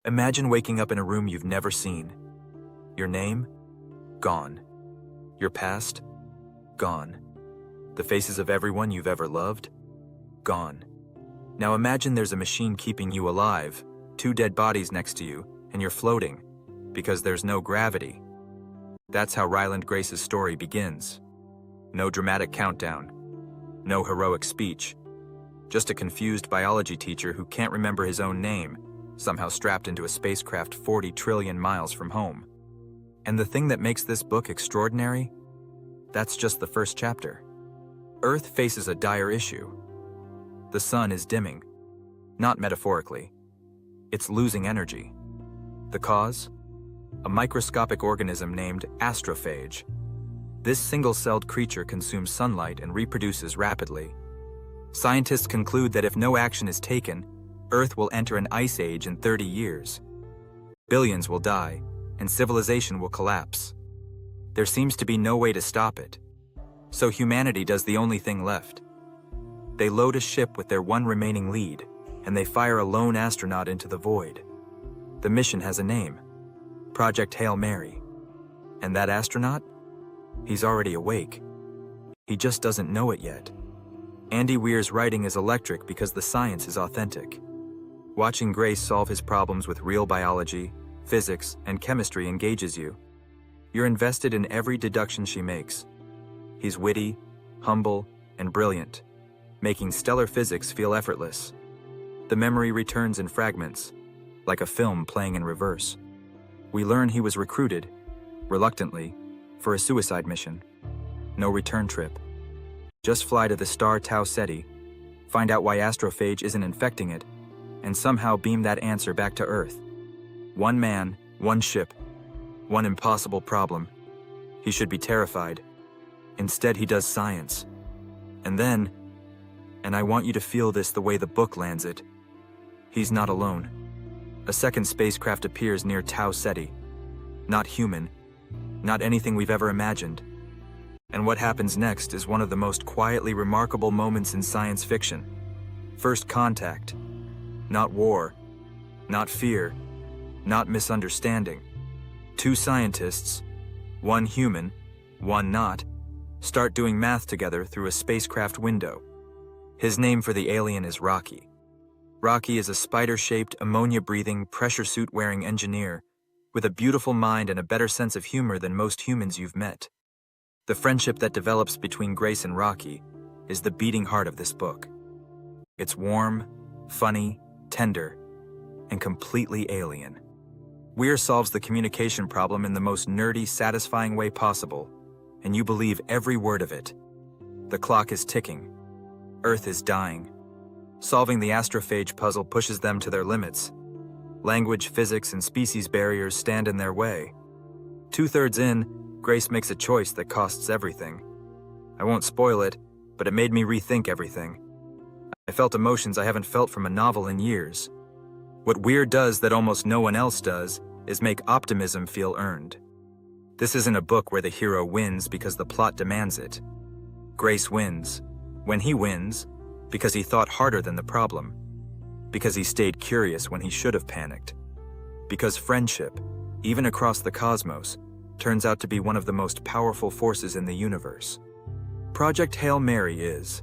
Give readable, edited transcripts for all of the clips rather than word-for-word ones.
Imagine waking up in a room you've never seen. Your name? Gone. Your past? Gone. The faces of everyone you've ever loved? Gone. Now imagine there's a machine keeping you alive, 2 dead bodies next to you, and you're floating, because there's no gravity. That's how Ryland Grace's story begins. No dramatic countdown. No heroic speech. Just a confused biology teacher who can't remember his own name, somehow strapped into a spacecraft 40 trillion miles from home. And the thing that makes this book extraordinary? That's just the first chapter. Earth faces a dire issue. The sun is dimming. Not metaphorically. It's losing energy. The cause? A microscopic organism named astrophage. This single-celled creature consumes sunlight and reproduces rapidly. Scientists conclude that if no action is taken, Earth will enter an ice age in 30 years. Billions will die, and civilization will collapse. There seems to be no way to stop it. So humanity does the only thing left. They load a ship with their one remaining lead, and they fire a lone astronaut into the void. The mission has a name: Project Hail Mary. And that astronaut? He's already awake. He just doesn't know it yet. Andy Weir's writing is electric because the science is authentic. Watching Grace solve his problems with real biology, physics, and chemistry engages you. You're invested in every deduction she makes. He's witty, humble, and brilliant, making stellar physics feel effortless. The memory returns in fragments, like a film playing in reverse. We learn he was recruited, reluctantly, for a suicide mission. No return trip. Just fly to the star Tau Ceti, find out why astrophage isn't infecting it, and somehow beam that answer back to Earth. One man, one ship, one impossible problem. He should be terrified. Instead, he does science. And then, and I want you to feel this the way the book lands it, he's not alone. A second spacecraft appears near Tau Ceti. Not human, not anything we've ever imagined. And what happens next is one of the most quietly remarkable moments in science fiction. First contact. Not war, not fear, not misunderstanding. 2 scientists, one human, one not, start doing math together through a spacecraft window. His name for the alien is Rocky. Rocky is a spider-shaped, ammonia-breathing, pressure suit-wearing engineer with a beautiful mind and a better sense of humor than most humans you've met. The friendship that develops between Grace and Rocky is the beating heart of this book. It's warm, funny, tender, and completely alien. Weir solves the communication problem in the most nerdy, satisfying way possible, and you believe every word of it. The clock is ticking. Earth is dying. Solving the astrophage puzzle pushes them to their limits. Language, physics, and species barriers stand in their way. 2/3 in, Grace makes a choice that costs everything. I won't spoil it, but it made me rethink everything. I felt emotions I haven't felt from a novel in years. What Weir does that almost no one else does is make optimism feel earned. This isn't a book where the hero wins because the plot demands it. Grace wins, when he wins, because he thought harder than the problem. Because he stayed curious when he should have panicked. Because friendship, even across the cosmos, turns out to be one of the most powerful forces in the universe. Project Hail Mary is,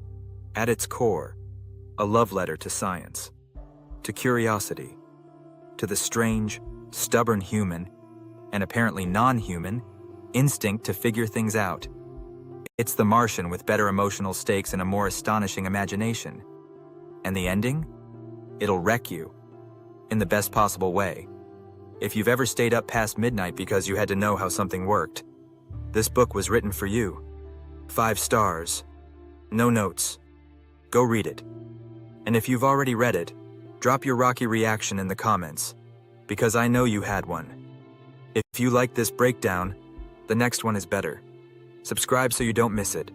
at its core, a love letter to science, to curiosity, to the strange, stubborn human, and apparently non-human, instinct to figure things out. It's the Martian with better emotional stakes and a more astonishing imagination. And the ending? It'll wreck you, in the best possible way. If you've ever stayed up past midnight because you had to know how something worked, this book was written for you. 5 stars. No notes. Go read it. And if you've already read it, drop your Rocky reaction in the comments, because I know you had one. If you like this breakdown, the next one is better. Subscribe so you don't miss it.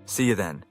See you then.